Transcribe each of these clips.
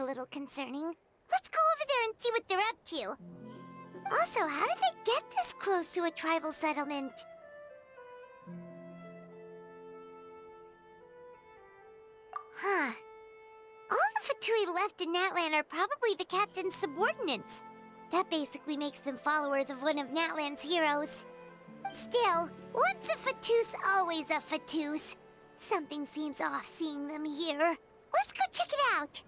a little concerning. Let's go over there and see what they're up to. Also, how did they get this close to a tribal settlement? Huh. All the Fatui left in Natlan are probably the captain's subordinates. That basically makes them followers of one of Natlan's heroes. Still, once a Fatous, always a Fatous. Something seems off seeing them here. Let's go check it out.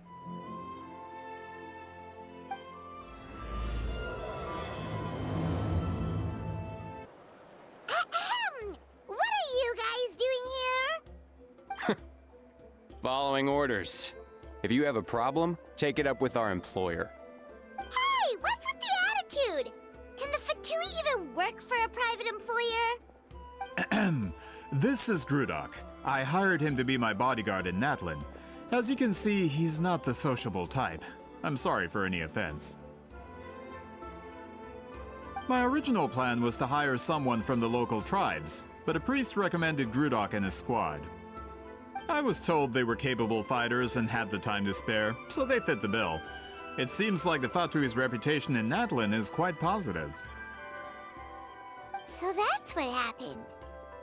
Ahem! What are you guys doing here? Following orders. If you have a problem, take it up with our employer. Hey, what's with the attitude? Can the Fatui even work for a private employer? This is Grudok. I hired him to be my bodyguard in Natlan. As you can see, he's not the sociable type. I'm sorry for any offense. My original plan was to hire someone from the local tribes, but a priest recommended Grudok and his squad. I was told they were capable fighters and had the time to spare, so they fit the bill. It seems like the Fatui's reputation in Natlan is quite positive. So that's what happened.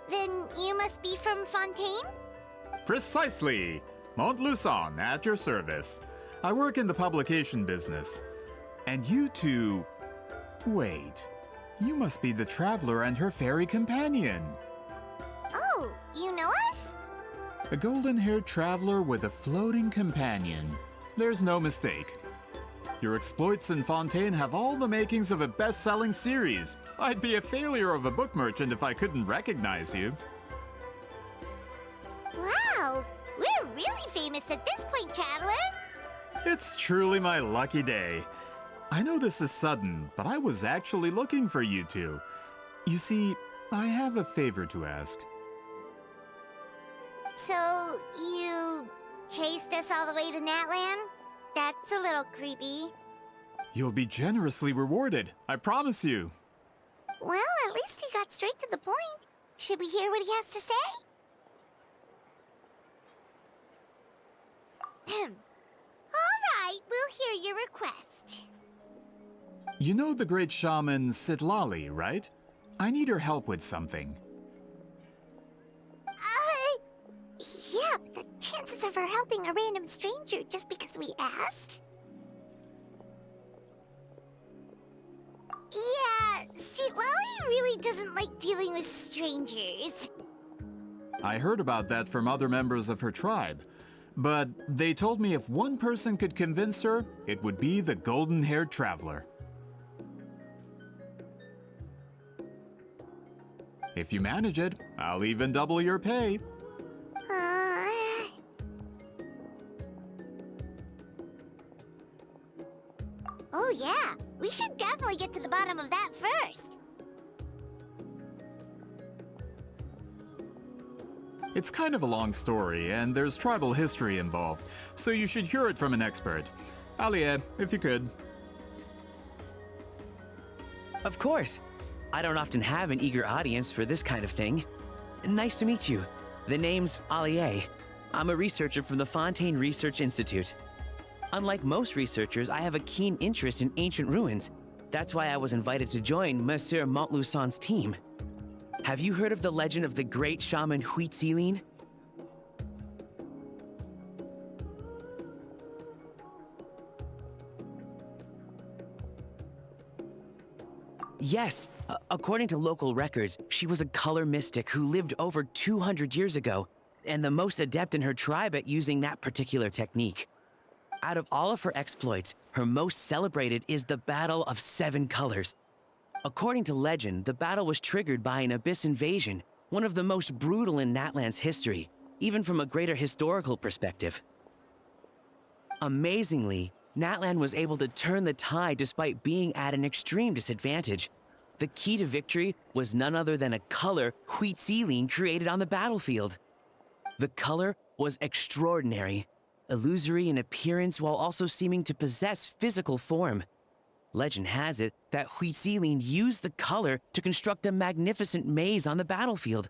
Then you must be from Fontaine? Precisely! Montluçon, at your service. I work in the publication business. And you two... Wait. You must be the traveler and her fairy companion. Oh, you know us? A golden-haired traveler with a floating companion. There's no mistake. Your exploits in Fontaine have all the makings of a best-selling series. I'd be a failure of a book merchant if I couldn't recognize you. Wow, we're really famous at this point, traveler. It's truly my lucky day. I know this is sudden, but I was actually looking for you two. You see, I have a favor to ask. So, you chased us all the way to Natlan? That's a little creepy. You'll be generously rewarded, I promise you. Well, at least he got straight to the point. Should we hear what he has to say? All right, we'll hear your request. You know the great shaman Sitlali, right? I need her help with something. Yeah, but the chances of her helping a random stranger just because we asked? Yeah, see, Lolly really doesn't like dealing with strangers. I heard about that from other members of her tribe. But they told me if one person could convince her, it would be the golden-haired traveler. If you manage it, I'll even double your pay. Oh yeah, we should definitely get to the bottom of that first. It's kind of a long story, and there's tribal history involved, so you should hear it from an expert. Alie, if you could. Of course. I don't often have an eager audience for this kind of thing. Nice to meet you. The name's Alie. I'm a researcher from the Fontaine Research Institute. Unlike most researchers, I have a keen interest in ancient ruins. That's why I was invited to join Monsieur Montluçon's team. Have you heard of the legend of the great shaman Huitzilin? Yes, according to local records, she was a color mystic who lived over 200 years ago, and the most adept in her tribe at using that particular technique. Out of all of her exploits, her most celebrated is the Battle of Seven Colors. According to legend, the battle was triggered by an abyss invasion, one of the most brutal in Natlan's history, even from a greater historical perspective. Amazingly, Natlan was able to turn the tide despite being at an extreme disadvantage. The key to victory was none other than a color Huitzilin created on the battlefield. The color was extraordinary, illusory in appearance while also seeming to possess physical form. Legend has it that Huitzilin used the color to construct a magnificent maze on the battlefield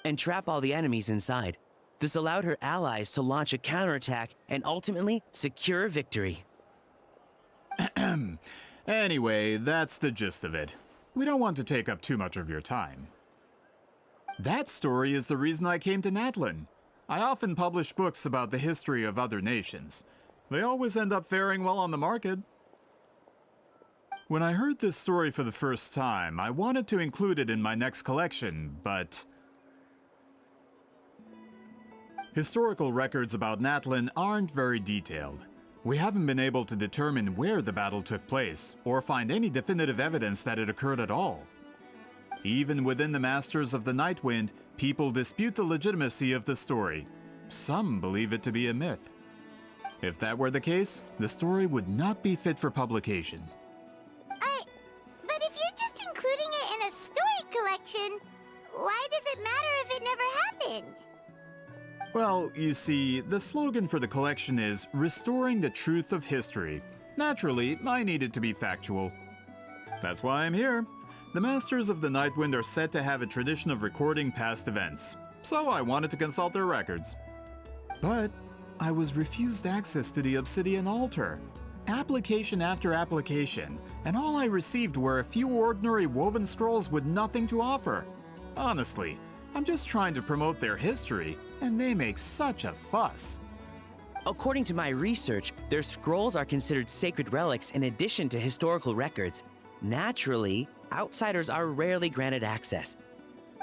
and trap all the enemies inside. This allowed her allies to launch a counterattack and ultimately secure victory. Anyway, that's the gist of it. We don't want to take up too much of your time. That story is the reason I came to Natlan. I often publish books about the history of other nations. They always end up faring well on the market. When I heard this story for the first time, I wanted to include it in my next collection, but historical records about Natlan aren't very detailed. We haven't been able to determine where the battle took place, or find any definitive evidence that it occurred at all. Even within the Masters of the Nightwind, people dispute the legitimacy of the story. Some believe it to be a myth. If that were the case, the story would not be fit for publication. But if you're just including it in a story collection, why does it matter if it never happened? Well, you see, the slogan for the collection is Restoring the Truth of History. Naturally, I needed to be factual. That's why I'm here. The Masters of the Nightwind are said to have a tradition of recording past events, so I wanted to consult their records. But I was refused access to the Obsidian Altar. Application after application, and all I received were a few ordinary woven scrolls with nothing to offer. Honestly, I'm just trying to promote their history, and they make such a fuss. According to my research, their scrolls are considered sacred relics in addition to historical records. Naturally, outsiders are rarely granted access.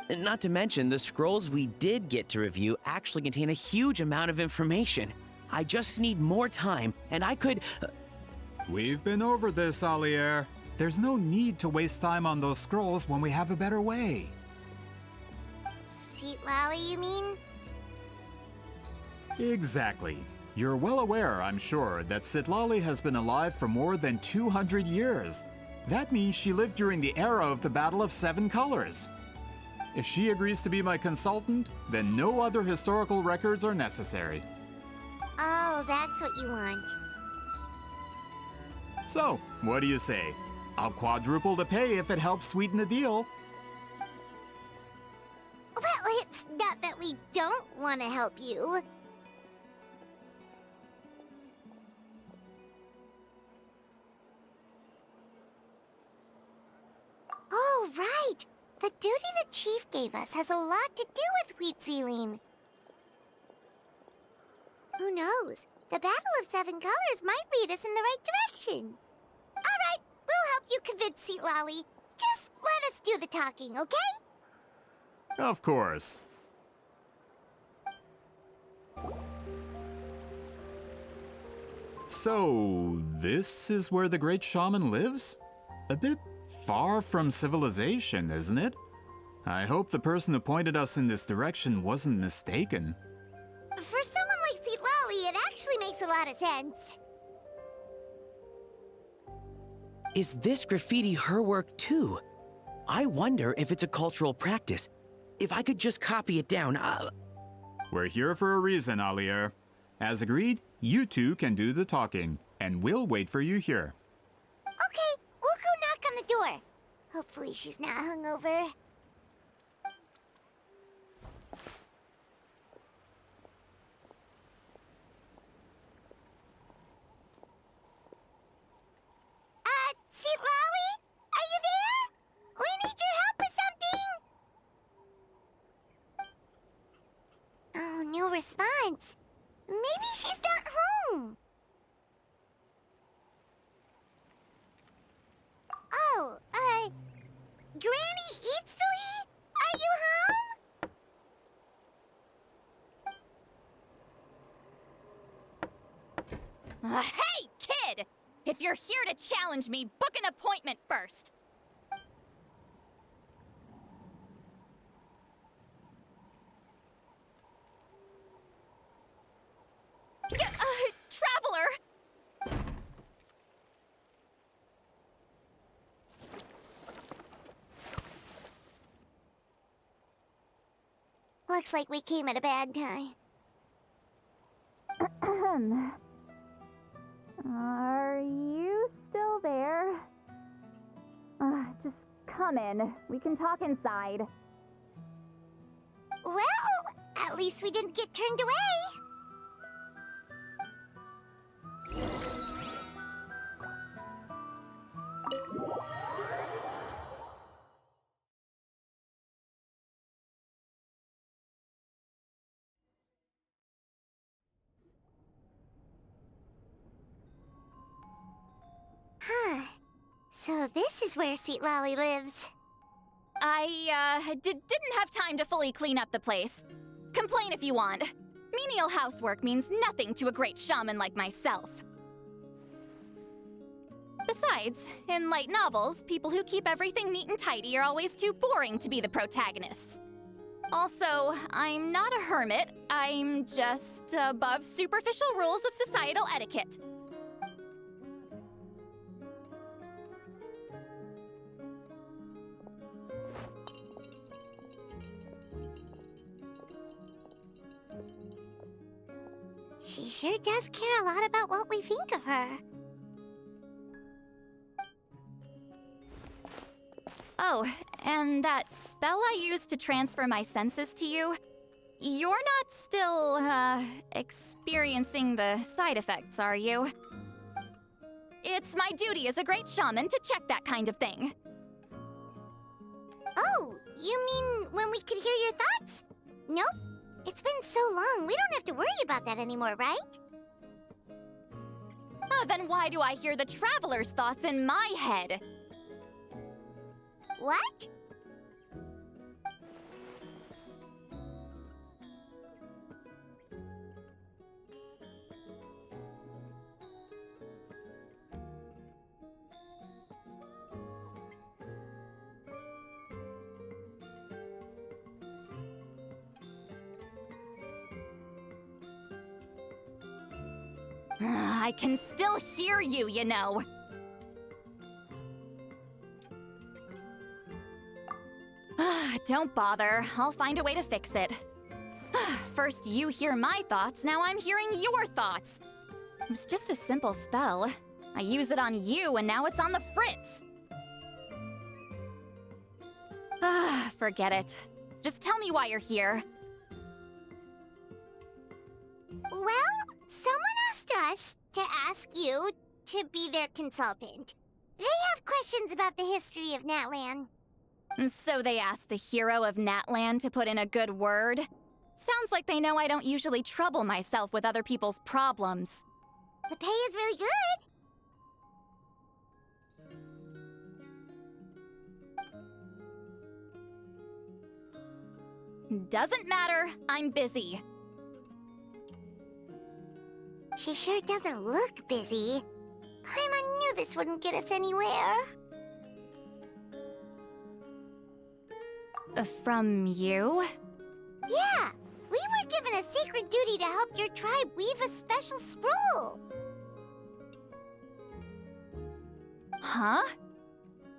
Not to mention, the scrolls we did get to review actually contain a huge amount of information. I just need more time, and I could... We've been over this, Alier. There's no need to waste time on those scrolls when we have a better way. Seat Lally, you mean? Exactly. You're well aware, I'm sure, that Sitlali has been alive for more than 200 years. That means she lived during the era of the Battle of Seven Colors. If she agrees to be my consultant, then no other historical records are necessary. Oh, that's what you want. So, what do you say? I'll quadruple the pay if it helps sweeten the deal. Well, it's not that we don't want to help you. Oh, right! The duty the chief gave us has a lot to do with wheat sealing. Who knows? The Battle of Seven Colors might lead us in the right direction. All right, we'll help you convince Seat Lolly. Just let us do the talking, okay? Of course. So, this is where the great shaman lives? A bit far from civilization, isn't it? I hope the person who pointed us in this direction wasn't mistaken. For someone like Seat Lolly, it actually makes a lot of sense. Is this graffiti her work too? I wonder if it's a cultural practice. If I could just copy it down, We're here for a reason, Alier. As agreed, you two can do the talking, and we'll wait for you here. Okay, we'll go knock on the door. Hopefully she's not hungover. Seat Lolly? Are you there? We need your help with something. Oh, no response. Maybe she's not home. Oh, Granny Eatsley? Are you home? Hey, kid! If you're here to challenge me, book an appointment first. Traveler! Looks like we came at a bad time. Are you still there? Just come in. We can talk inside. Well, At least we didn't get turned away. Huh. So this is where Seat Lolly lives. I didn't have time to fully clean up the place. Complain if you want. Menial housework means nothing to a great shaman like myself. Besides, in light novels, people who keep everything neat and tidy are always too boring to be the protagonists. Also, I'm not a hermit. I'm just above superficial rules of societal etiquette. She sure does care a lot about what we think of her. Oh, and that spell I used to transfer my senses to you, you're not still, experiencing the side effects, are you? It's my duty as a great shaman to check that kind of thing. Oh, you mean when we could hear your thoughts? Nope. It's been so long, we don't have to worry about that anymore, right? Then why do I hear the traveler's thoughts in my head? What? I can still hear you, you know. Don't bother. I'll find a way to fix it. First you hear my thoughts, now I'm hearing your thoughts. It was just a simple spell. I use it on you, and now it's on the Fritz. Forget it. Just tell me why you're here. Well, someone asked us to ask you to be their consultant. They have questions about the history of Natlan. So they asked the hero of Natlan to put in a good word? Sounds like they know I don't usually trouble myself with other people's problems. The pay is really good. Doesn't matter, I'm busy. She sure doesn't look busy. Paimon knew this wouldn't get us anywhere. From you? Yeah, we were given a sacred duty to help your tribe weave a special scroll. Huh?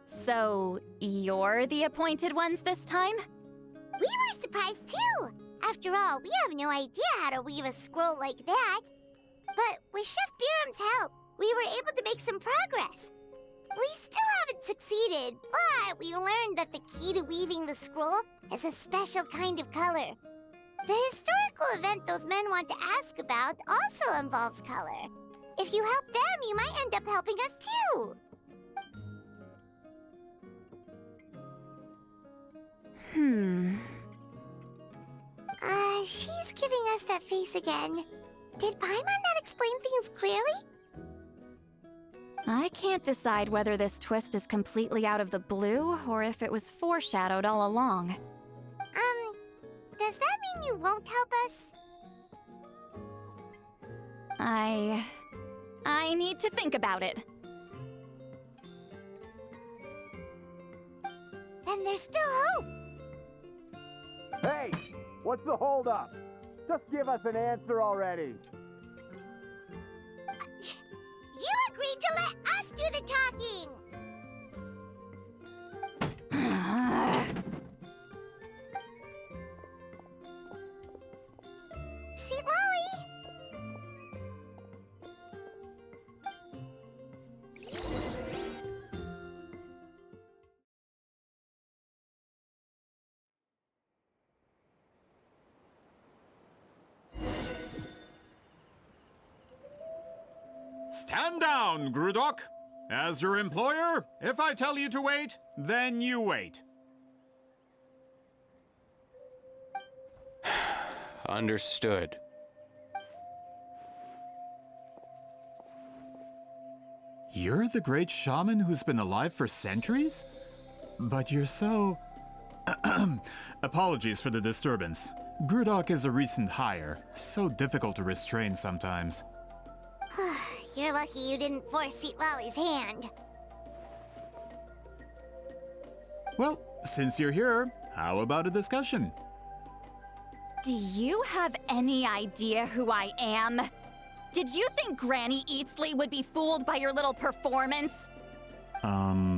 So, you're the appointed ones this time? We were surprised too. After all, we have no idea how to weave a scroll like that. But with Chef Biram's help, we were able to make some progress. We still haven't succeeded, but we learned that the key to weaving the scroll is a special kind of color. The historical event those men want to ask about also involves color. If you help them, you might end up helping us too. She's giving us that face again. Did Paimon not explain things clearly? I can't decide whether this twist is completely out of the blue or if it was foreshadowed all along. Does that mean you won't help us? I need to think about it. Then there's still hope. Hey! What's the holdup? Just give us an answer already. You agreed to let us do the talking! Sweet Lolly! Stand down, Grudok. As your employer, if I tell you to wait, then you wait. Understood. You're the great shaman who's been alive for centuries? But you're so... Apologies for the disturbance. Grudok is a recent hire, so difficult to restrain sometimes. You're lucky you didn't force Sweet Lolly's hand. Well, since you're here, how about a discussion? Do you have any idea who I am? Did you think Granny Eatsley would be fooled by your little performance? I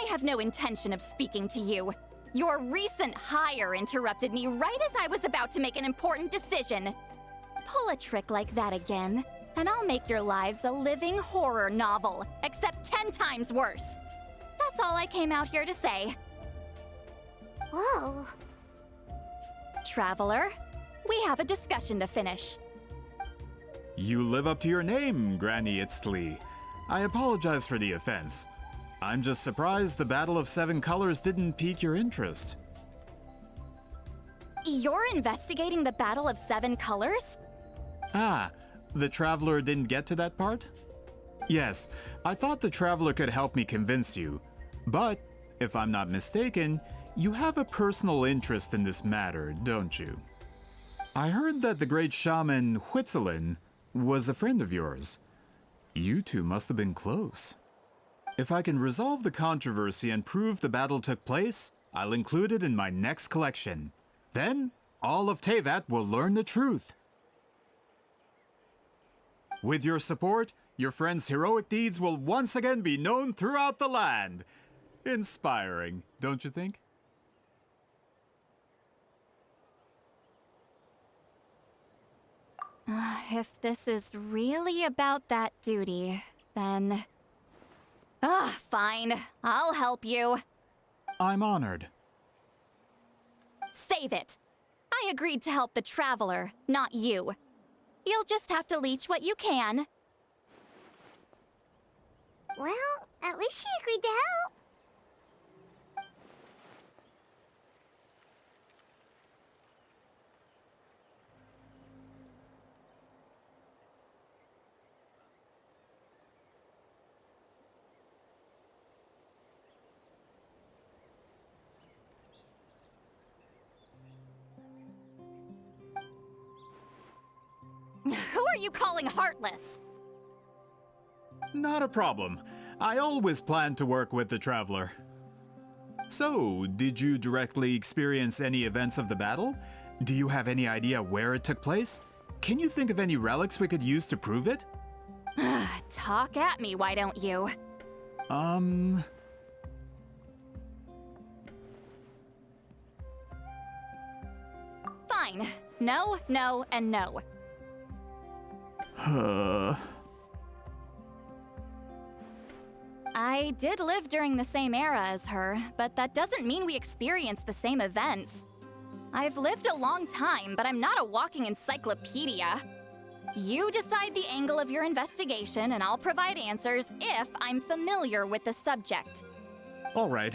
have no intention of speaking to you. Your recent hire interrupted me right as I was about to make an important decision. Pull a trick like that again, and I'll make your lives a living horror novel, except 10 times worse. That's all I came out here to say. Whoa. Traveler, we have a discussion to finish. You live up to your name, Granny Itztli. I apologize for the offense. I'm just surprised the Battle of Seven Colors didn't pique your interest. You're investigating the Battle of Seven Colors? Ah, the Traveler didn't get to that part? Yes, I thought the Traveler could help me convince you. But, if I'm not mistaken, you have a personal interest in this matter, don't you? I heard that the great shaman Huitzilin was a friend of yours. You two must have been close. If I can resolve the controversy and prove the battle took place, I'll include it in my next collection. Then, all of Teyvat will learn the truth. With your support, your friend's heroic deeds will once again be known throughout the land. Inspiring, don't you think? If this is really about that duty, then... fine. I'll help you. I'm honored. Save it. I agreed to help the Traveler, not you. You'll just have to leech what you can. Well, at least she agreed to help. Who are you calling heartless? Not a problem. I always planned to work with the Traveler. So, did you directly experience any events of the battle? Do you have any idea where it took place? Can you think of any relics we could use to prove it? Talk at me, why don't you? Fine. No, no, and no. I did live during the same era as her, but that doesn't mean we experienced the same events. I've lived a long time, but I'm not a walking encyclopedia. You decide the angle of your investigation, and I'll provide answers if I'm familiar with the subject. All right.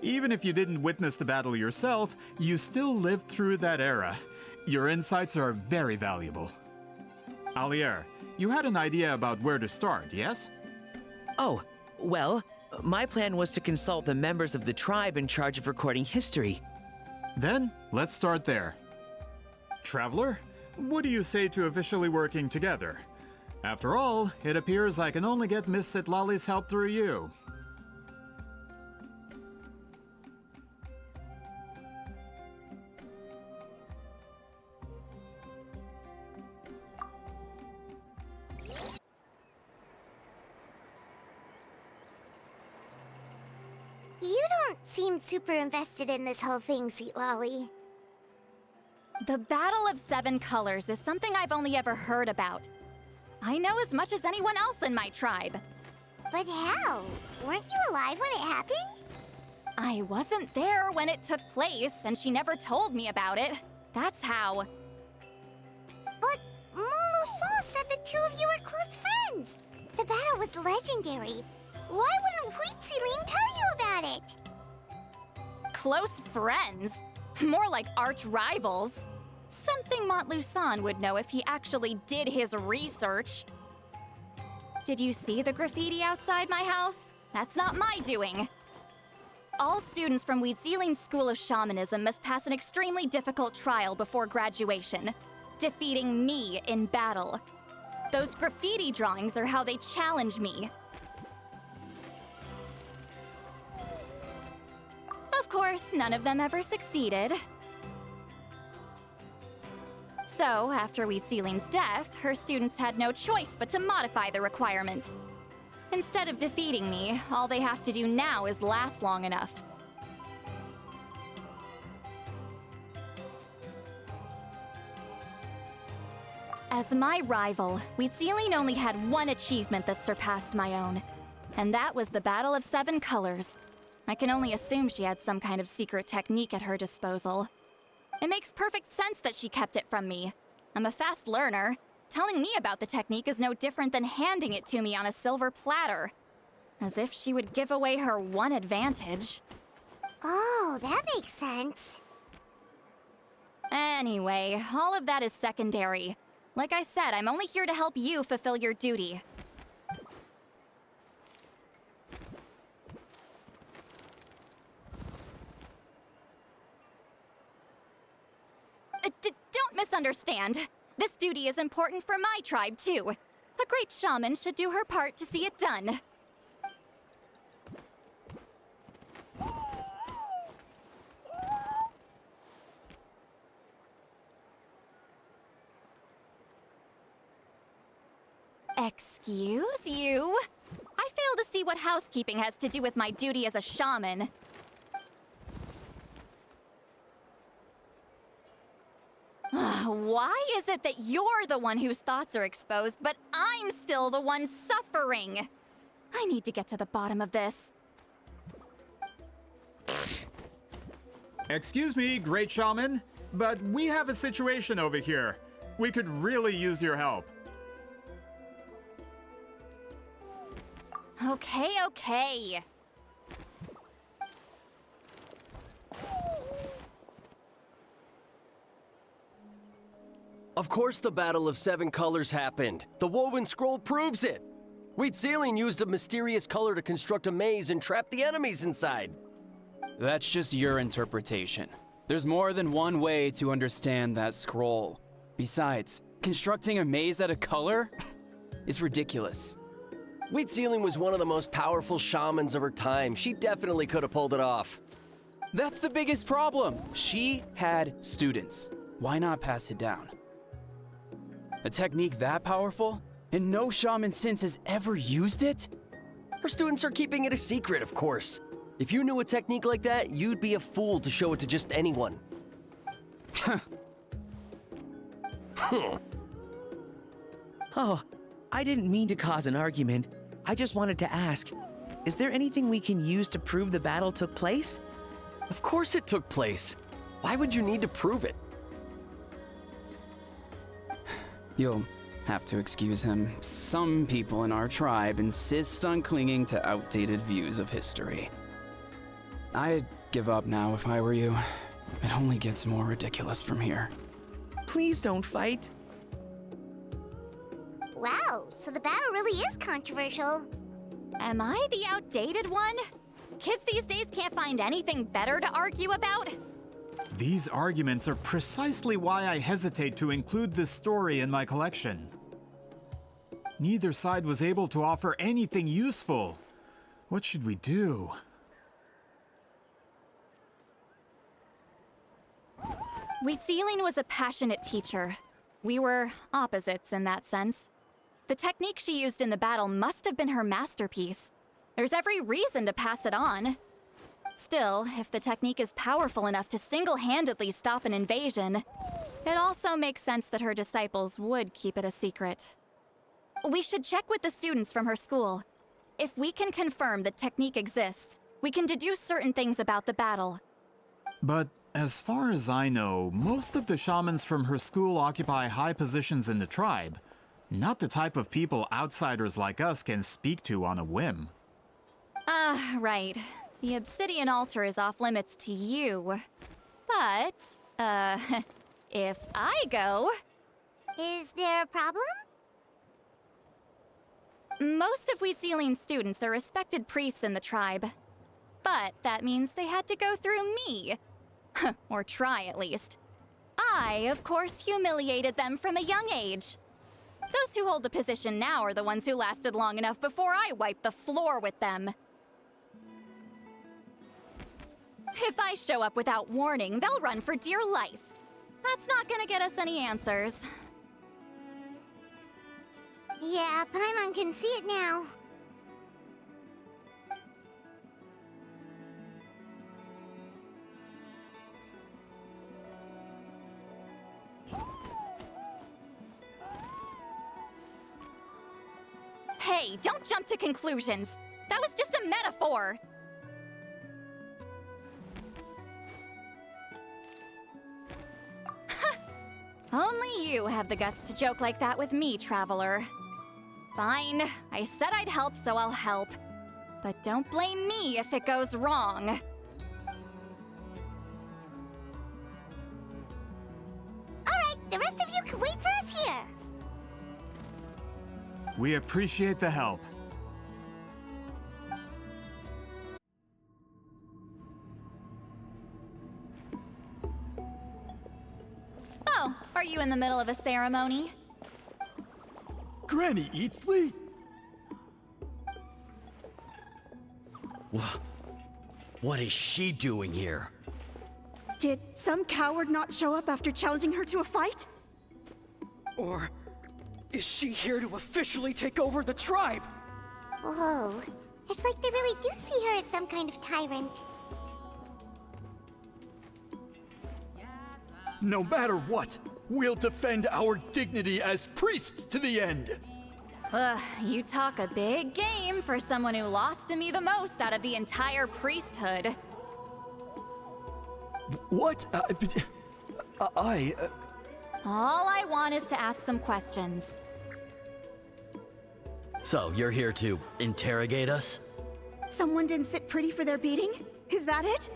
Even if you didn't witness the battle yourself, you still lived through that era. Your insights are very valuable. Alier, you had an idea about where to start, yes? Oh, well, my plan was to consult the members of the tribe in charge of recording history. Then, let's start there. Traveler, what do you say to officially working together? After all, it appears I can only get Miss Sitlali's help through you. You don't seem super invested in this whole thing, Sweet Lolly. The Battle of Seven Colors is something I've only ever heard about. I know as much as anyone else in my tribe. But how? Weren't you alive when it happened? I wasn't there when it took place, and she never told me about it. That's how. Saul said the two of you were close friends. The battle was legendary. Why wouldn't Wheatsealing tell you about it? Close friends? More like arch rivals. Something Montluçon would know if he actually did his research. Did you see the graffiti outside my house? That's not my doing. All students from Wheatsealing's School of Shamanism must pass an extremely difficult trial before graduation, defeating me in battle. Those graffiti drawings are how they challenge me. Of course, none of them ever succeeded. So, after Wheatsealing's death, her students had no choice but to modify the requirement. Instead of defeating me, all they have to do now is last long enough. As my rival, Wheatsealing only had one achievement that surpassed my own, and that was the Battle of Seven Colors. I can only assume she had some kind of secret technique at her disposal. It makes perfect sense that she kept it from me. I'm a fast learner. Telling me about the technique is no different than handing it to me on a silver platter. As if she would give away her one advantage. Oh, that makes sense. Anyway, all of that is secondary. Like I said, I'm only here to help you fulfill your duty. Don't misunderstand. This duty is important for my tribe, too. A great shaman should do her part to see it done. Excuse you? I fail to see what housekeeping has to do with my duty as a shaman. Why is it that you're the one whose thoughts are exposed, but I'm still the one suffering? I need to get to the bottom of this. Excuse me, Great Shaman, but we have a situation over here. We could really use your help. Okay. Of course the Battle of Seven Colors happened. The woven scroll proves it. Wheatsealing used a mysterious color to construct a maze and trap the enemies inside. That's just your interpretation. There's more than one way to understand that scroll. Besides, constructing a maze out of color is ridiculous. Wheatsealing was one of the most powerful shamans of her time. She definitely could have pulled it off. That's the biggest problem. She had students. Why not pass it down? A technique that powerful, and no shaman since has ever used it? Her students are keeping it a secret, of course. If you knew a technique like that, you'd be a fool to show it to just anyone. Oh, I didn't mean to cause an argument. I just wanted to ask, is there anything we can use to prove the battle took place? Of course it took place. Why would you need to prove it? You'll have to excuse him. Some people in our tribe insist on clinging to outdated views of history. I'd give up now if I were you. It only gets more ridiculous from here. Please don't fight. Wow, so the battle really is controversial. Am I the outdated one? Kids these days can't find anything better to argue about? These arguments are precisely why I hesitate to include this story in my collection. Neither side was able to offer anything useful. What should we do? Wheatsealing was a passionate teacher. We were opposites in that sense. The technique she used in the battle must have been her masterpiece. There's every reason to pass it on. Still, if the technique is powerful enough to single-handedly stop an invasion, it also makes sense that her disciples would keep it a secret. We should check with the students from her school. If we can confirm the technique exists, we can deduce certain things about the battle. But as far as I know, most of the shamans from her school occupy high positions in the tribe. Not the type of people outsiders like us can speak to on a whim. Right. The obsidian altar is off limits to you. But, if I go, Is there a problem? most of Wheatsealing students are respected priests in the tribe. But that means they had to go through me. Or try, at least. I, of course, humiliated them from a young age. Those who hold the position now are the ones who lasted long enough before I wiped the floor with them. If I show up without warning, they'll run for dear life. That's not gonna get us any answers. Yeah, Paimon can see it now. Hey, don't jump to conclusions. That was just a metaphor. Only you have the guts to joke like that with me, Traveler. Fine, I said I'd help, so I'll help. But don't blame me if it goes wrong. Alright, the rest of you can wait for us here. We appreciate the help. Oh, are you in the middle of a ceremony? Granny Eatsley? What is she doing here? Did some coward not show up after challenging her to a fight? Or is she here to officially take over the tribe? Whoa. It's like they really do see her as some kind of tyrant. No matter what, we'll defend our dignity as priests to the end. Ugh, you talk a big game for someone who lost to me the most out of the entire priesthood. What? All I want is to ask some questions. So, you're here to interrogate us? Someone didn't sit pretty for their beating? Is that it?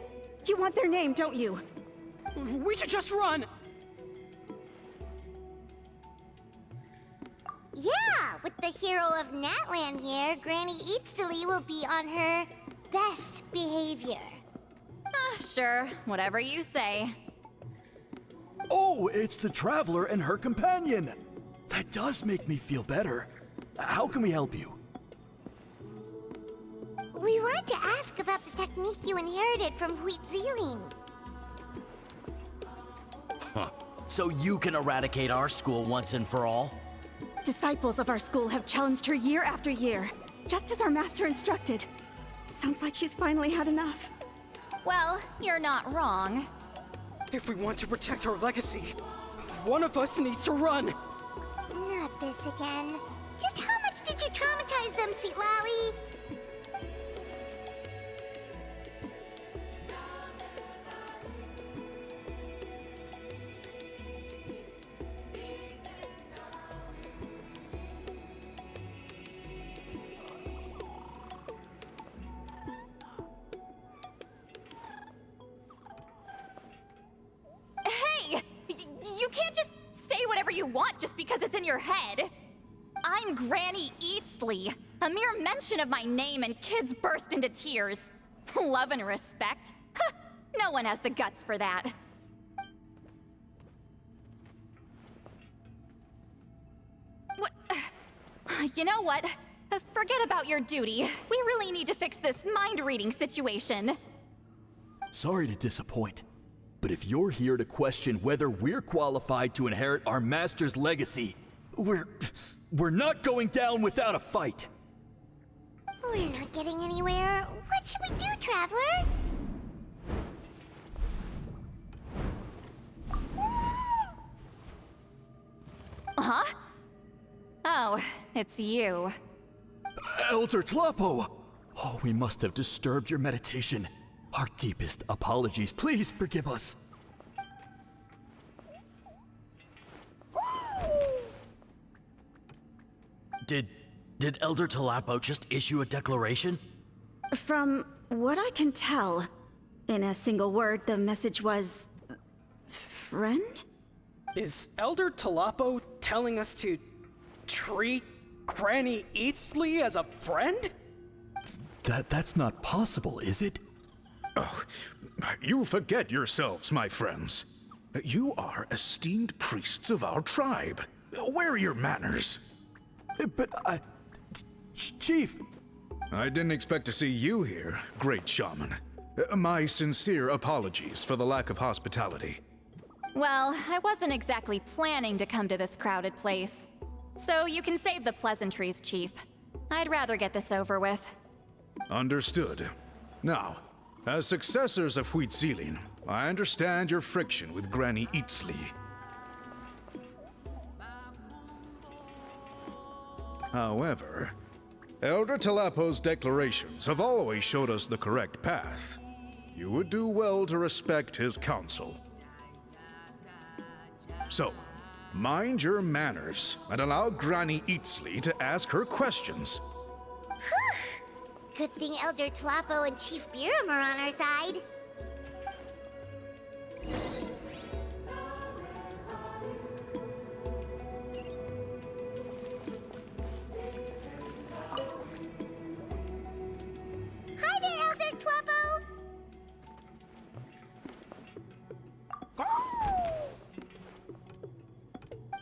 You want their name, don't you? We should just run! Yeah, with the hero of Natlan here, Granny Eatsley will be on her best behavior. Sure, whatever you say. Oh, it's the Traveler and her companion! That does make me feel better. How can we help you? We wanted to ask about the technique you inherited from Wheatsealing. So you can eradicate our school once and for all? Disciples of our school have challenged her year after year, just as our master instructed. Sounds like she's finally had enough. Well, you're not wrong. If we want to protect our legacy, one of us needs to run! Not this again. Just how much did you traumatize them, Seatlally? Hey! You can't just say whatever you want just because it's in your head. I'm Granny Eatsley. A mere mention of my name and kids burst into tears. Love and respect? No one has the guts for that. What? You know what? Forget about your duty. We really need to fix this mind-reading situation. Sorry to disappoint, but if you're here to question whether we're qualified to inherit our master's legacy, we're not going down without a fight. We're not getting anywhere. What should we do, Traveler? Huh? Oh, it's you. Elder Tlapo! Oh, we must have disturbed your meditation. Our deepest apologies. Please forgive us. Did Elder Talapo just issue a declaration? From what I can tell, in a single word, the message was... friend? Is Elder Talapo telling us to treat Granny Eatsley as a friend? That's not possible, is it? Oh, you forget yourselves, my friends. You are esteemed priests of our tribe. Where are your manners? But Chief... I didn't expect to see you here, great shaman. My sincere apologies for the lack of hospitality. Well, I wasn't exactly planning to come to this crowded place. So you can save the pleasantries, Chief. I'd rather get this over with. Understood. Now, as successors of Huitzilin, I understand your friction with Granny Eatsley. However, Elder Talapo's declarations have always showed us the correct path. You would do well to respect his counsel. So, mind your manners and allow Granny Eatsley to ask her questions. Good thing Elder Tlapo and Chief Biram are on our side. Hi there, Elder Tlapo!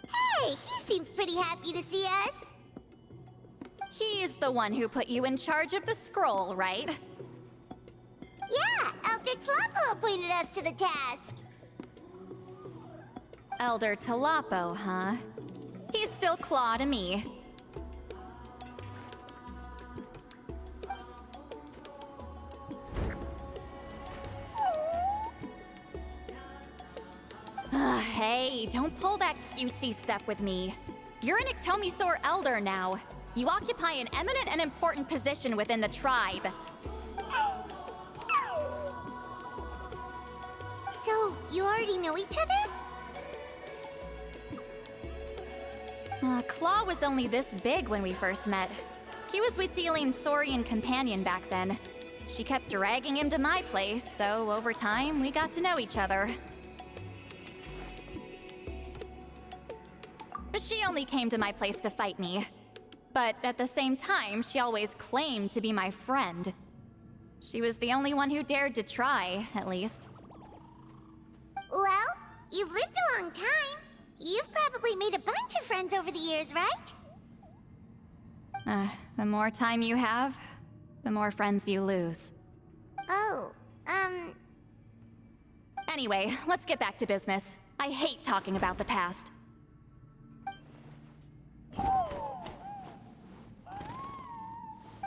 Hey, he seems pretty happy to see us. He's the one who put you in charge of the scroll, right? Yeah, Elder Tlapo appointed us to the task. Elder Talapo, huh? He's still Claw to me. Hey, don't pull that cutesy stuff with me. You're an Iktomisaur Elder now. You occupy an eminent and important position within the tribe. So, you already know each other? Claw was only this big when we first met. He was Huitzilin's Saurian companion back then. She kept dragging him to my place, so over time, we got to know each other. She only came to my place to fight me. But at the same time, she always claimed to be my friend. She was the only one who dared to try, at least. Well, you've lived a long time. You've probably made a bunch of friends over the years, right? The more time you have, the more friends you lose. Oh, Anyway, let's get back to business. I hate talking about the past.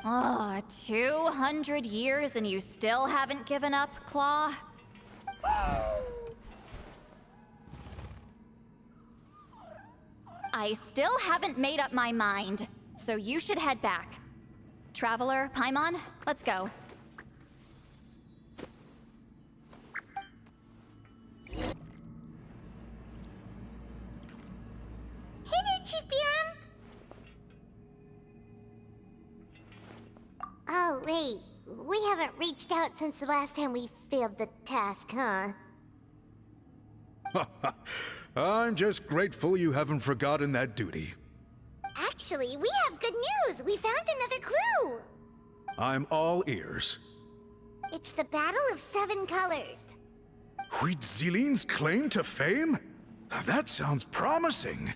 Oh, 200 years and you still haven't given up, Claw? I still haven't made up my mind, so you should head back. Traveler, Paimon, let's go. Hey there, Chief Biram! Oh, wait. We haven't reached out since the last time we failed the task, huh? I'm just grateful you haven't forgotten that duty. Actually, we have good news! We found another clue! I'm all ears. It's the Battle of Seven Colors. Huitzilin's claim to fame? That sounds promising.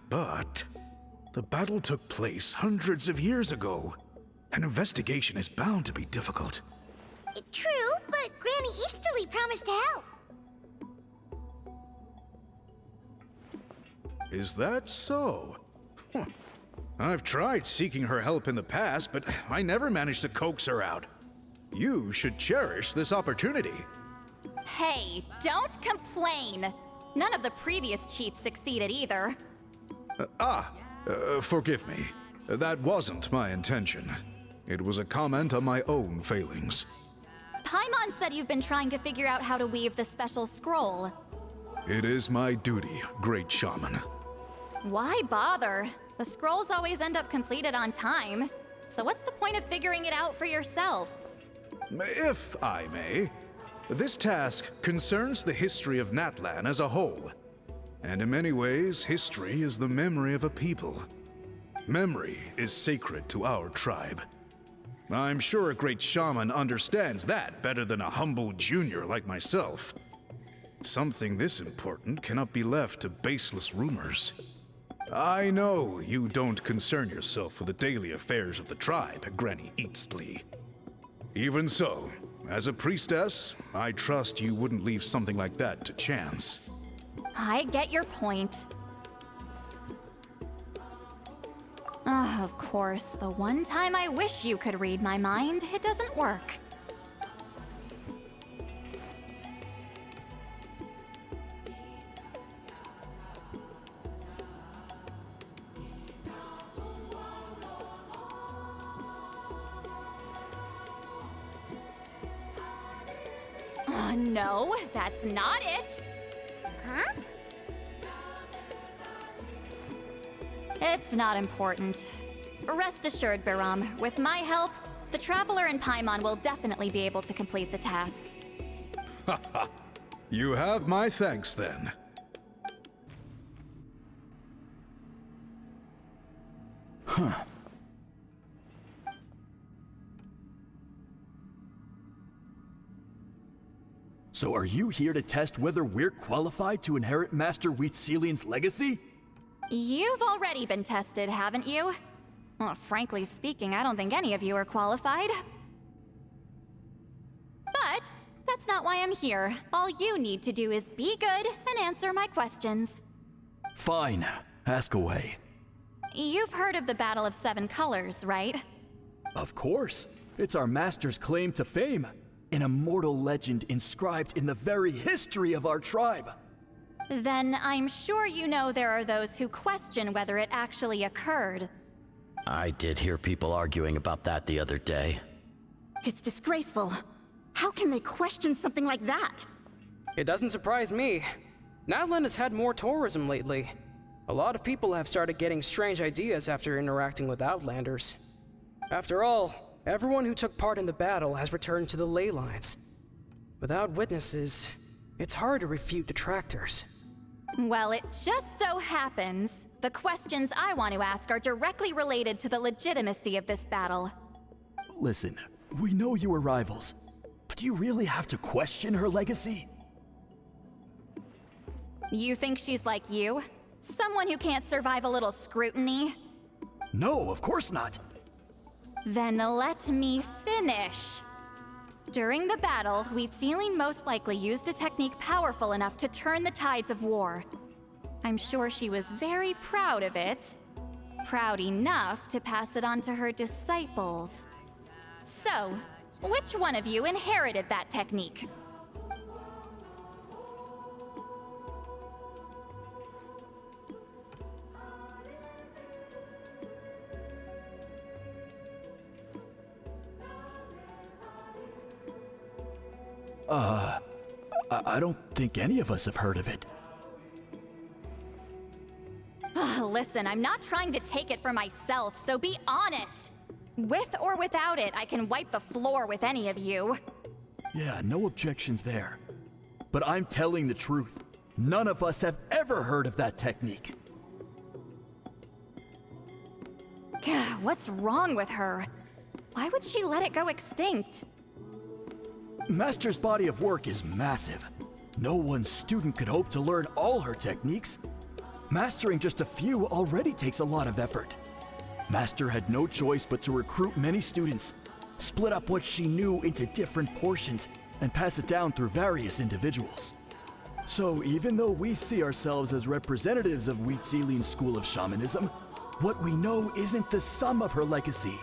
But the battle took place hundreds of years ago. An investigation is bound to be difficult. True, but Granny Eatsley promised to help. Is that so? I've tried seeking her help in the past, but I never managed to coax her out. You should cherish this opportunity. Hey, don't complain! None of the previous chiefs succeeded either. Forgive me. That wasn't my intention. It was a comment on my own failings. Paimon said you've been trying to figure out how to weave the special scroll. It is my duty, great shaman. Why bother? The scrolls always end up completed on time, so what's the point of figuring it out for yourself? If I may, this task concerns the history of Natlan as a whole. And in many ways, history is the memory of a people. Memory is sacred to our tribe. I'm sure a great shaman understands that better than a humble junior like myself. Something this important cannot be left to baseless rumors. I know you don't concern yourself with the daily affairs of the tribe, Granny Eatsley. Even so, as a priestess, I trust you wouldn't leave something like that to chance. I get your point. Of course, the one time I wish you could read my mind, it doesn't work. No, that's not it. Huh? It's not important. Rest assured, Biram, with my help, the Traveler and Paimon will definitely be able to complete the task. You have my thanks then. So are you here to test whether we're qualified to inherit Master Wheatselian's legacy? You've already been tested, haven't you? Well, frankly speaking, I don't think any of you are qualified. But that's not why I'm here. All you need to do is be good and answer my questions. Fine. Ask away. You've heard of the Battle of Seven Colors, right? Of course. It's our master's claim to fame. An immortal legend inscribed in the very history of our tribe. Then I'm sure you know there are those who question whether it actually occurred. I did hear people arguing about that the other day. It's disgraceful. How can they question something like that? It doesn't surprise me. Natlan has had more tourism lately. A lot of people have started getting strange ideas after interacting with Outlanders. After all, everyone who took part in the battle has returned to the ley lines. Without witnesses, it's hard to refute detractors. Well, it just so happens the questions I want to ask are directly related to the legitimacy of this battle. Listen, we know you were rivals, but do you really have to question her legacy? You think she's like you? Someone who can't survive a little scrutiny? No, of course not. Then let me finish. During the battle, Wheatselian most likely used a technique powerful enough to turn the tides of war. I'm sure she was very proud of it. Proud enough to pass it on to her disciples. So, which one of you inherited that technique? I don't think any of us have heard of it. Listen, I'm not trying to take it for myself, so be honest. With or without it, I can wipe the floor with any of you. Yeah, no objections there. But I'm telling the truth. None of us have ever heard of that technique. What's wrong with her? Why would she let it go extinct? Master's body of work is massive. No one student could hope to learn all her techniques. Mastering just a few already takes a lot of effort. Master had no choice but to recruit many students, split up what she knew into different portions, and pass it down through various individuals. So even though we see ourselves as representatives of Wheatselian's school of shamanism, what we know isn't the sum of her legacy.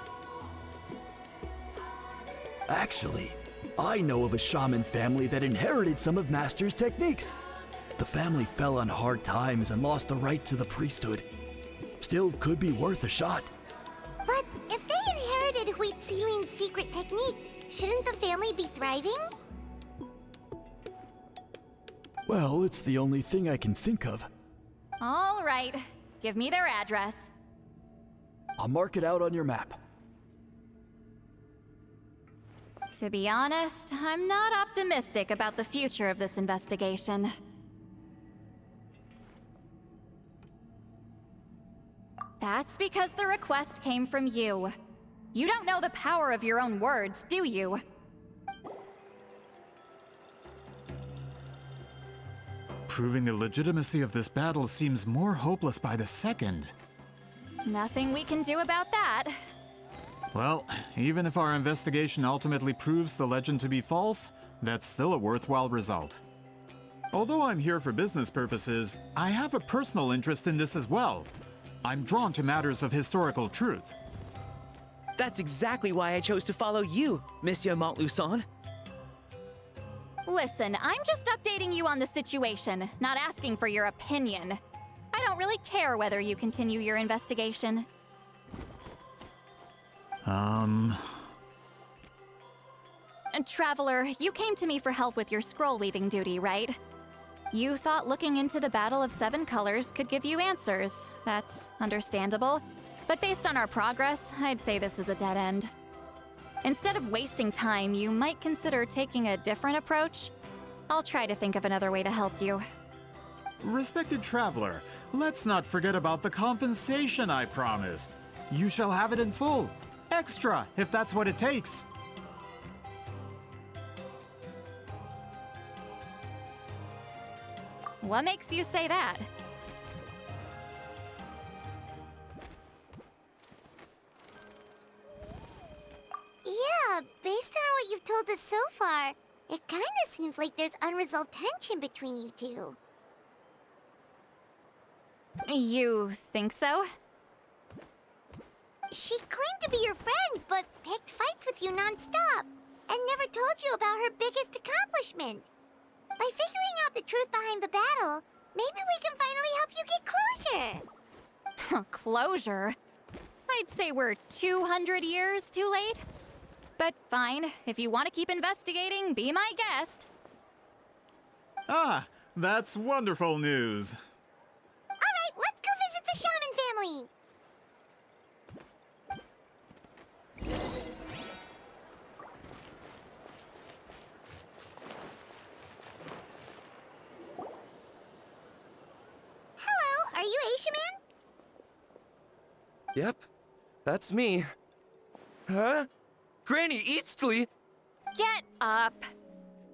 Actually, I know of a shaman family that inherited some of Master's techniques. The family fell on hard times and lost the right to the priesthood. Still could be worth a shot. But if they inherited Wheatselian's secret technique, shouldn't the family be thriving? Well, it's the only thing I can think of. All right, give me their address. I'll mark it out on your map. To be honest, I'm not optimistic about the future of this investigation. That's because the request came from you. You don't know the power of your own words, do you? Proving the legitimacy of this battle seems more hopeless by the second. Nothing we can do about that. Well, even if our investigation ultimately proves the legend to be false, that's still a worthwhile result. Although I'm here for business purposes, I have a personal interest in this as well. I'm drawn to matters of historical truth. That's exactly why I chose to follow you, Monsieur Montluçon. Listen, I'm just updating you on the situation, not asking for your opinion. I don't really care whether you continue your investigation. And Traveler, you came to me for help with your scroll weaving duty, right? You thought looking into the Battle of Seven Colors could give you answers. That's understandable. But based on our progress, I'd say this is a dead end. Instead of wasting time, you might consider taking a different approach. I'll try to think of another way to help you. Respected traveler, let's not forget about the compensation I promised. You shall have it in full. Extra, if that's what it takes. What makes you say that? Yeah, based on what you've told us so far, it kinda seems like there's unresolved tension between you two. You think so? She claimed to be your friend, but picked fights with you non-stop, and never told you about her biggest accomplishment. By figuring out the truth behind the battle, maybe we can finally help you get closure. Closure? I'd say we're 200 years too late. But fine, if you want to keep investigating, be my guest. Ah, that's wonderful news. Alright, let's go visit the Shaman family! Hello, are you Aishaman? Yep, that's me. Huh? Granny Eatsley? Get up!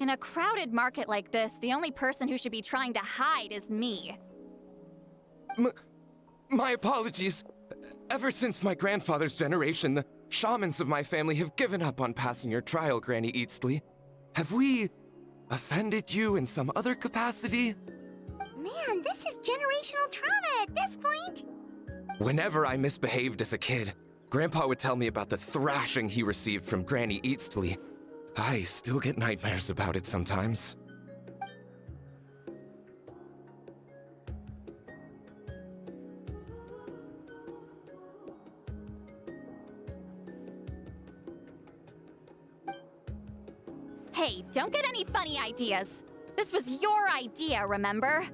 In a crowded market like this, the only person who should be trying to hide is me. My apologies. Ever since my grandfather's generation, the shamans of my family have given up on passing your trial, Granny Eatsley. Have we offended you in some other capacity? Man, this is generational trauma at this point. Whenever I misbehaved as a kid, Grandpa would tell me about the thrashing he received from Granny Eatsley. I still get nightmares about it sometimes. Hey, don't get any funny ideas. This was your idea, remember?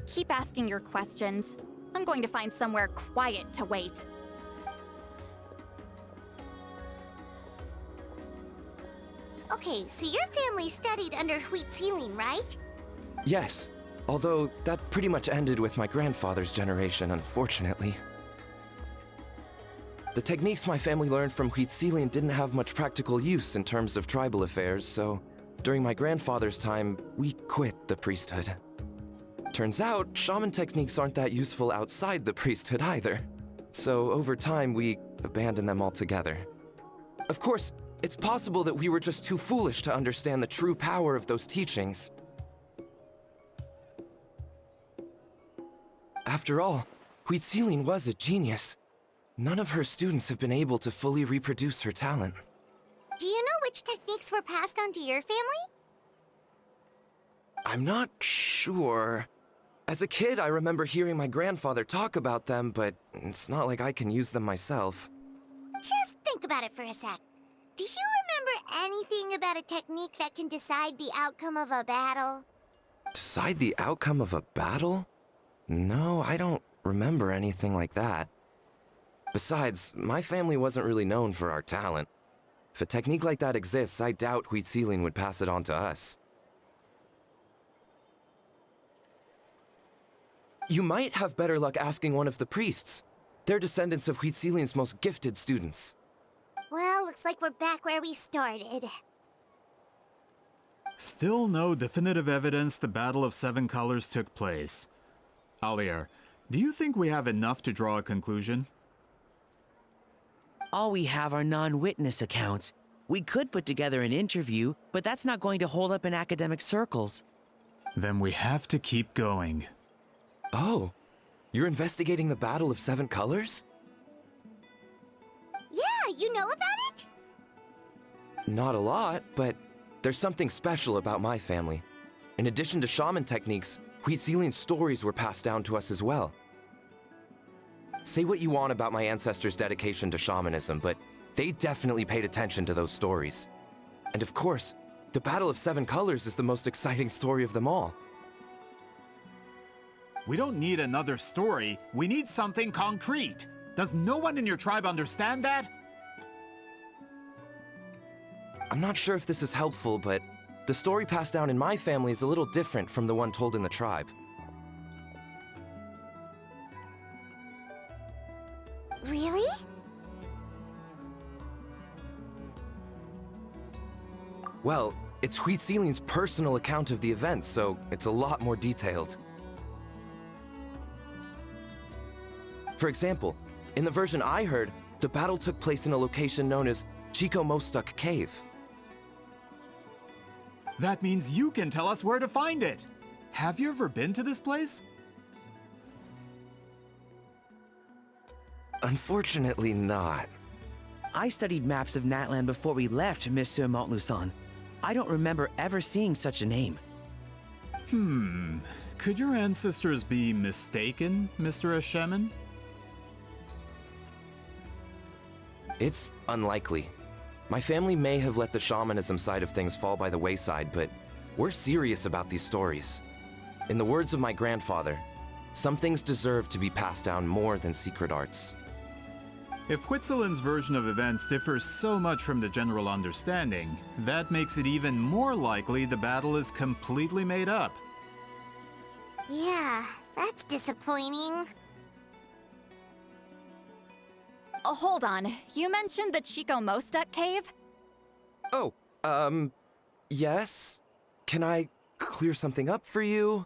Keep asking your questions. I'm going to find somewhere quiet to wait. Okay, so your family studied under Huitziling, right? Yes, although that pretty much ended with my grandfather's generation, unfortunately. The techniques my family learned from Huitziling didn't have much practical use in terms of tribal affairs, so during my grandfather's time, we quit the priesthood. Turns out, shaman techniques aren't that useful outside the priesthood either. So over time, we abandoned them altogether. Of course, it's possible that we were just too foolish to understand the true power of those teachings. After all, Huitziling was a genius. None of her students have been able to fully reproduce her talent. Do you know which techniques were passed on to your family? I'm not sure. As a kid, I remember hearing my grandfather talk about them, but it's not like I can use them myself. Just think about it for a sec. Do you remember anything about a technique that can decide the outcome of a battle? Decide the outcome of a battle? No, I don't remember anything like that. Besides, my family wasn't really known for our talent. If a technique like that exists, I doubt Huitzilian would pass it on to us. You might have better luck asking one of the priests. They're descendants of Huitzilian's most gifted students. Well, looks like we're back where we started. Still no definitive evidence the Battle of Seven Colors took place. Alier, do you think we have enough to draw a conclusion? All we have are non-witness accounts. We could put together an interview, but that's not going to hold up in academic circles. Then we have to keep going. Oh, you're investigating the Battle of Seven Colors? Yeah, you know about it? Not a lot, but there's something special about my family. In addition to shaman techniques, Huitzilian stories were passed down to us as well. Say what you want about my ancestors' dedication to shamanism, but they definitely paid attention to those stories. And of course, the Battle of Seven Colors is the most exciting story of them all. We don't need another story. We need something concrete. Does no one in your tribe understand that? I'm not sure if this is helpful, but the story passed down in my family is a little different from the one told in the tribe. Really? Well, it's Huitzilian's personal account of the events, so it's a lot more detailed. For example, in the version I heard, the battle took place in a location known as Chico Mostuk Cave. That means you can tell us where to find it. Have you ever been to this place? Unfortunately not. I studied maps of Natlan before we left, Monsieur Montluçon. I don't remember ever seeing such a name. Could your ancestors be mistaken, Mr. Ashemin? It's unlikely. My family may have let the shamanism side of things fall by the wayside, but we're serious about these stories. In the words of my grandfather, some things deserve to be passed down more than secret arts. If Huitzilian's version of events differs so much from the general understanding, that makes it even more likely the battle is completely made up. Yeah, that's disappointing. Oh, hold on. You mentioned the Chico Mostuk cave? Oh, yes? Can I clear something up for you?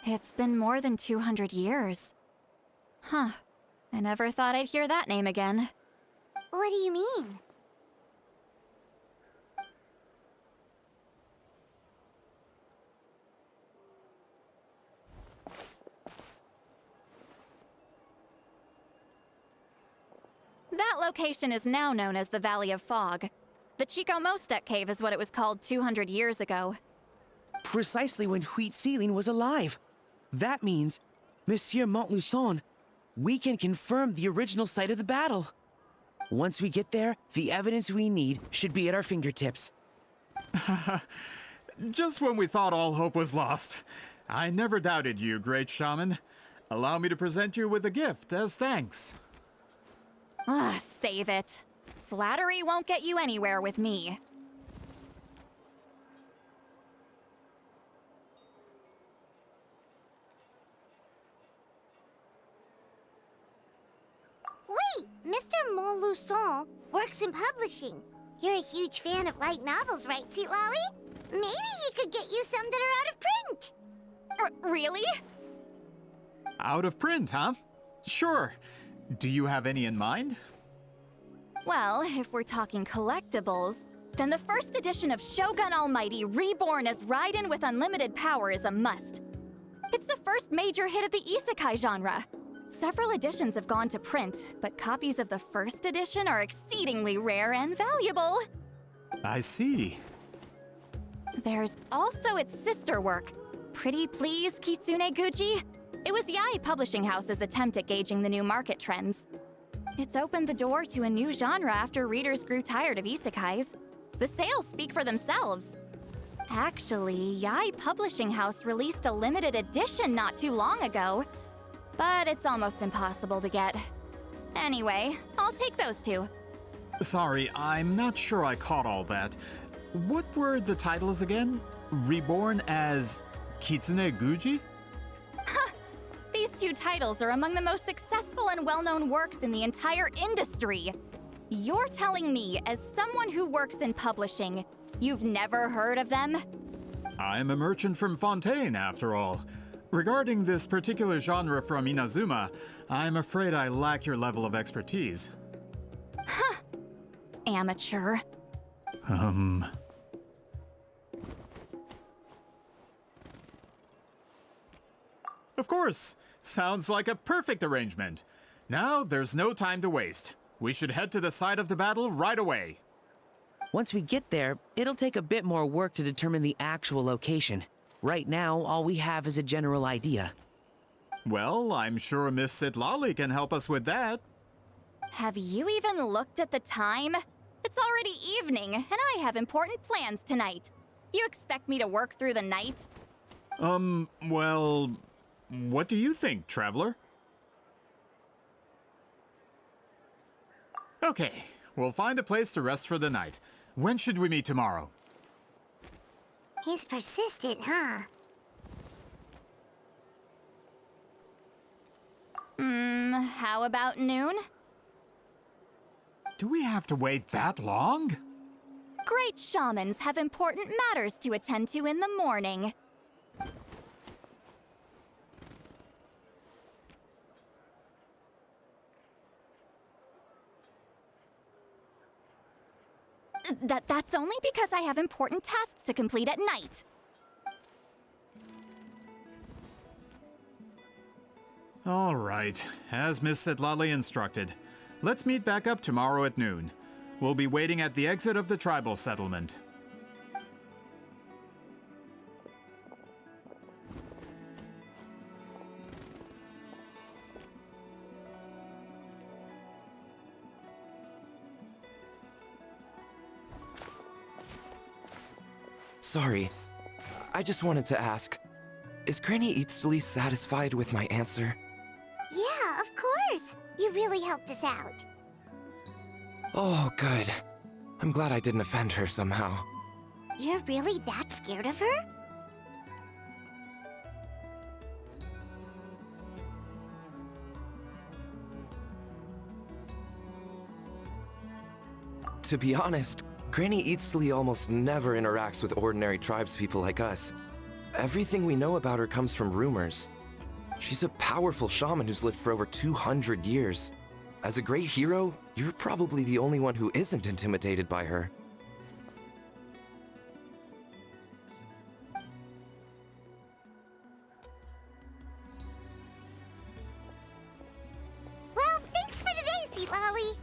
It's been more than 200 years. Huh. I never thought I'd hear that name again. What do you mean? That location is now known as the Valley of Fog. The Chico Mostuk cave is what it was called 200 years ago. Precisely when Huitzilian was alive. That means, Monsieur Montluçon, we can confirm the original site of the battle. Once we get there, the evidence we need should be at our fingertips. Just when we thought all hope was lost. I never doubted you, great shaman. Allow me to present you with a gift as thanks. Save it. Flattery won't get you anywhere with me. Wait, Mr. Montluçon works in publishing. You're a huge fan of light novels, right, Sweet Lolly? Maybe he could get you some that are out of print. Really? Out of print, huh? Sure. Do you have any in mind? Well, if we're talking collectibles, then the first edition of Shogun Almighty reborn as Raiden with unlimited power is a must. It's the first major hit of the isekai genre. Several editions have gone to print, but copies of the first edition are exceedingly rare and valuable. I see. There's also its sister work, Pretty Please Kitsune Guji. It was Yae Publishing House's attempt at gauging the new market trends. It's opened the door to a new genre after readers grew tired of isekais. The sales speak for themselves. Actually, Yae Publishing House released a limited edition not too long ago, but it's almost impossible to get. Anyway, I'll take those two. Sorry, I'm not sure I caught all that. What were the titles again? Reborn as Kitsune Guji? These two titles are among the most successful and well-known works in the entire industry. You're telling me, as someone who works in publishing, you've never heard of them? I'm a merchant from Fontaine, after all. Regarding this particular genre from Inazuma, I'm afraid I lack your level of expertise. Amateur. Of course! Sounds like a perfect arrangement. Now, there's no time to waste. We should head to the site of the battle right away. Once we get there, it'll take a bit more work to determine the actual location. Right now, all we have is a general idea. Well, I'm sure Miss Sitlali can help us with that. Have you even looked at the time? It's already evening, and I have important plans tonight. You expect me to work through the night? Well, what do you think, Traveler? Okay, we'll find a place to rest for the night. When should we meet tomorrow? He's persistent, huh? How about noon? Do we have to wait that long? Great shamans have important matters to attend to in the morning. That's only because I have important tasks to complete at night. All right, as Miss Sitlali instructed. Let's meet back up tomorrow at noon. We'll be waiting at the exit of the tribal settlement. Sorry, I just wanted to ask, is Granny Eatsley satisfied with my answer? Yeah, of course. You really helped us out. Oh, good. I'm glad I didn't offend her somehow. You're really that scared of her? To be honest, Granny Eatsley almost never interacts with ordinary tribespeople like us. Everything we know about her comes from rumors. She's a powerful shaman who's lived for over 200 years. As a great hero, you're probably the only one who isn't intimidated by her. Well, thanks for today, Seatlali.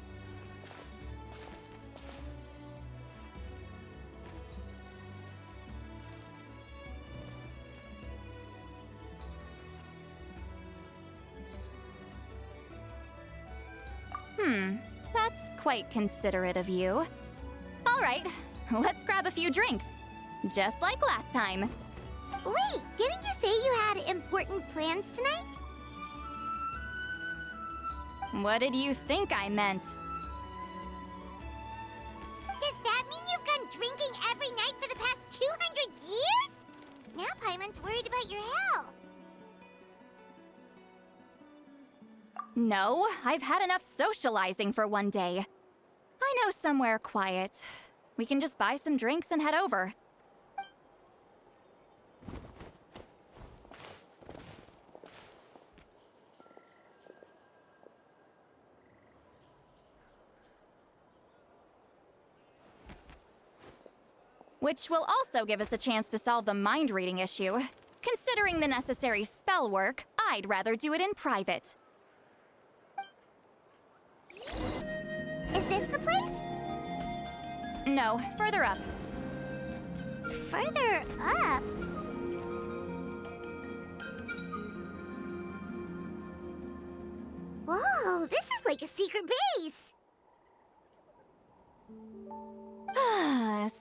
That's quite considerate of you. All right, let's grab a few drinks. Just like last time. Wait, didn't you say you had important plans tonight? What did you think I meant? Does that mean you've gone drinking every night for the past 200 years? Now Paimon's worried about your health. No, I've had enough socializing for one day. I know somewhere quiet. We can just buy some drinks and head over. Which will also give us a chance to solve the mind reading issue. Considering the necessary spell work, I'd rather do it in private. Is this the place? No, further up. Further up? Whoa, this is like a secret base!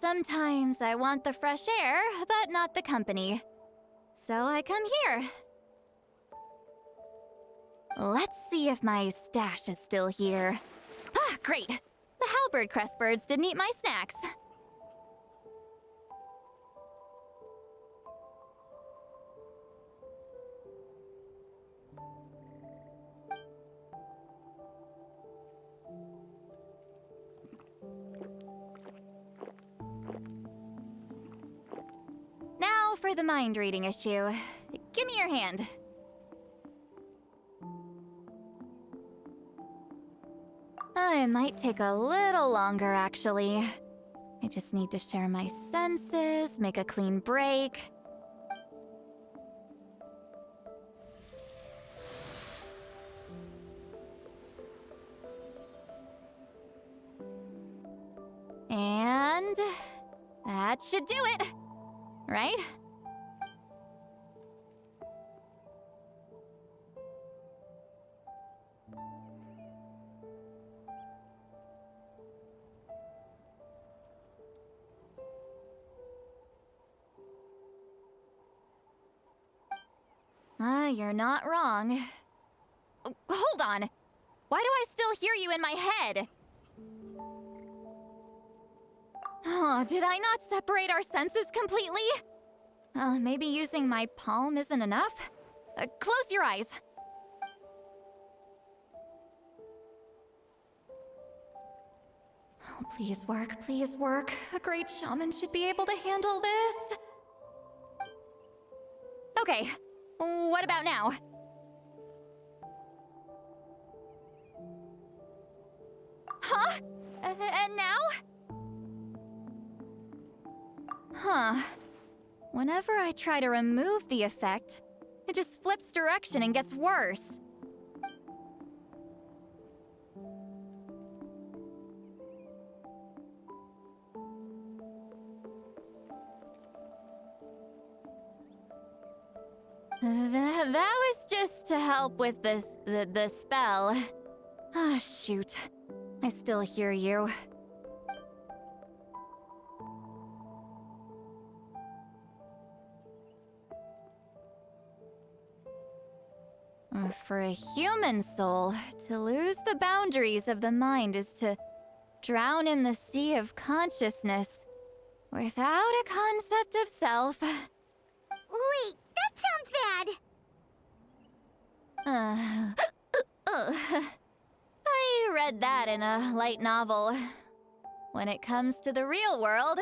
Sometimes I want the fresh air, but not the company. So I come here. Let's see if my stash is still here. Ah, great! The halberd crest birds didn't eat my snacks. Now for the mind reading issue. Give me your hand. It might take a little longer, actually. I just need to share my senses, make a clean break. And that should do it, right? You're not wrong. Oh, hold on! Why do I still hear you in my head? Oh, did I not separate our senses completely? Maybe using my palm isn't enough? Close your eyes. Oh, please work, please work. A great shaman should be able to handle this. Okay, what about now? Huh? And now? Huh. Whenever I try to remove the effect, it just flips direction and gets worse. That was just to help with the spell. Ah, shoot. I still hear you. For a human soul, to lose the boundaries of the mind is to drown in the sea of consciousness without a concept of self. Wait, that sounds bad! I read that in a light novel. When it comes to the real world,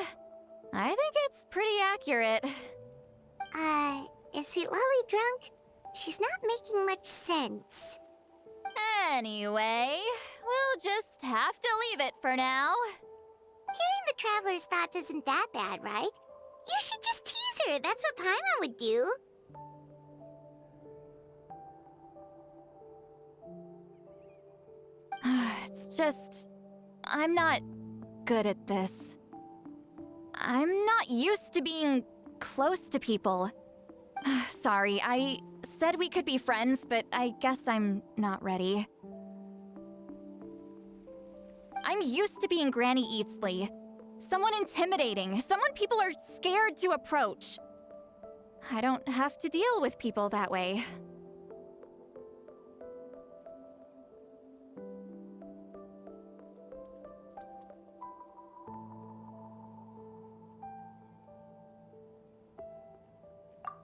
I think it's pretty accurate. Is Sweet Lolly drunk? She's not making much sense. Anyway, we'll just have to leave it for now. Hearing the Traveler's thoughts isn't that bad, right? You should just tease her. That's what Paimon would do. It's just... I'm not good at this. I'm not used to being close to people. Sorry, I said we could be friends, but I guess I'm not ready. I'm used to being Granny Eatsley. Someone intimidating, someone people are scared to approach. I don't have to deal with people that way.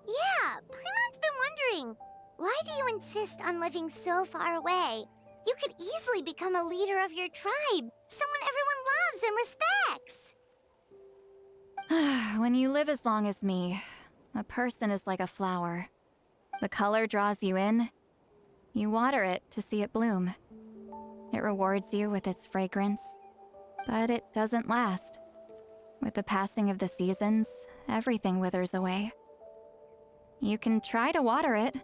Yeah, Paimon's been wondering. Why do you insist on living so far away? You could easily become a leader of your tribe, someone everyone loves and respects. When you live as long as me, a person is like a flower. The color draws you in. You water it to see it bloom. It rewards you with its fragrance, but it doesn't last. With the passing of the seasons, everything withers away. You can try to water it,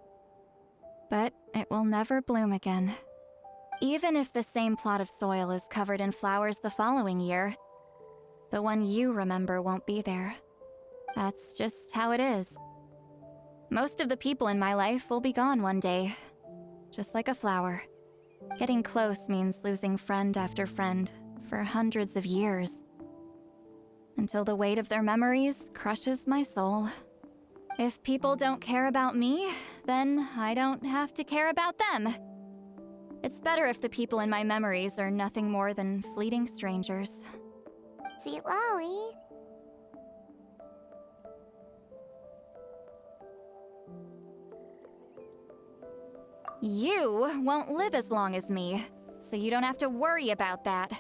but it will never bloom again. Even if the same plot of soil is covered in flowers the following year, the one you remember won't be there. That's just how it is. Most of the people in my life will be gone one day, just like a flower. Getting close means losing friend after friend for hundreds of years, until the weight of their memories crushes my soul. If people don't care about me, then I don't have to care about them. It's better if the people in my memories are nothing more than fleeting strangers. Sweet Lolly. You won't live as long as me, so you don't have to worry about that.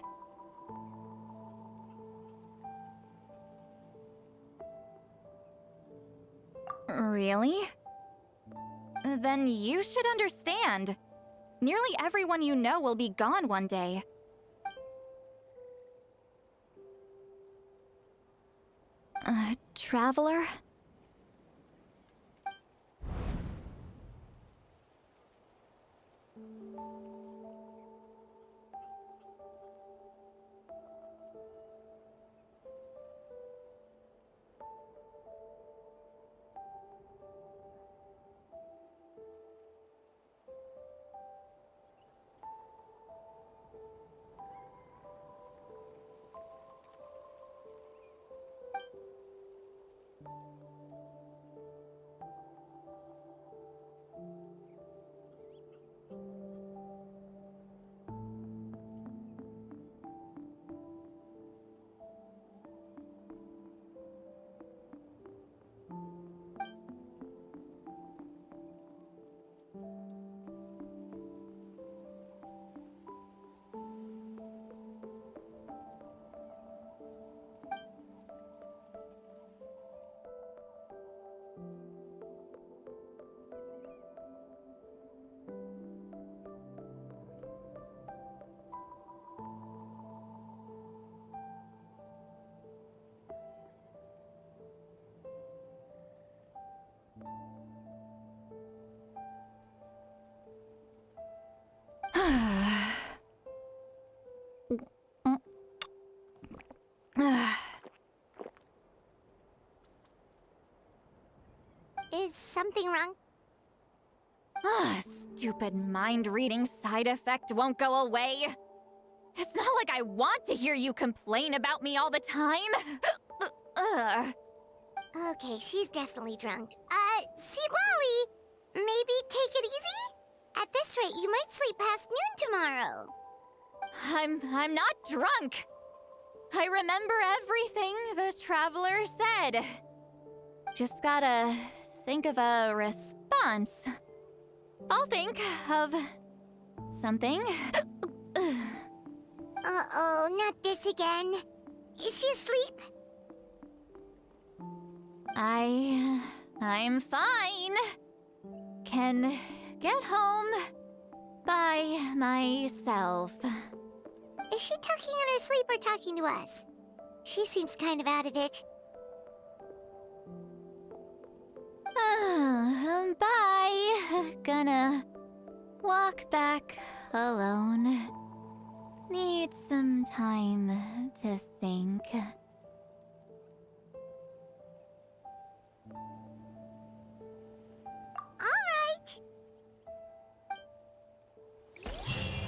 Really? Then you should understand. Nearly everyone you know will be gone one day. Traveler? Is something wrong? Stupid mind-reading side effect won't go away. It's not like I want to hear you complain about me all the time. Okay, she's definitely drunk. Sweet Lolly, maybe take it easy? At this rate, you might sleep past noon tomorrow. I'm not drunk. I remember everything the traveler said. Just gotta think of a response. I'll think of something. Uh-oh, not this again. Is she asleep? I'm fine. Can get home by myself. Is she talking in her sleep or talking to us? She seems kind of out of it. Bye. Gonna walk back alone. Need some time to think.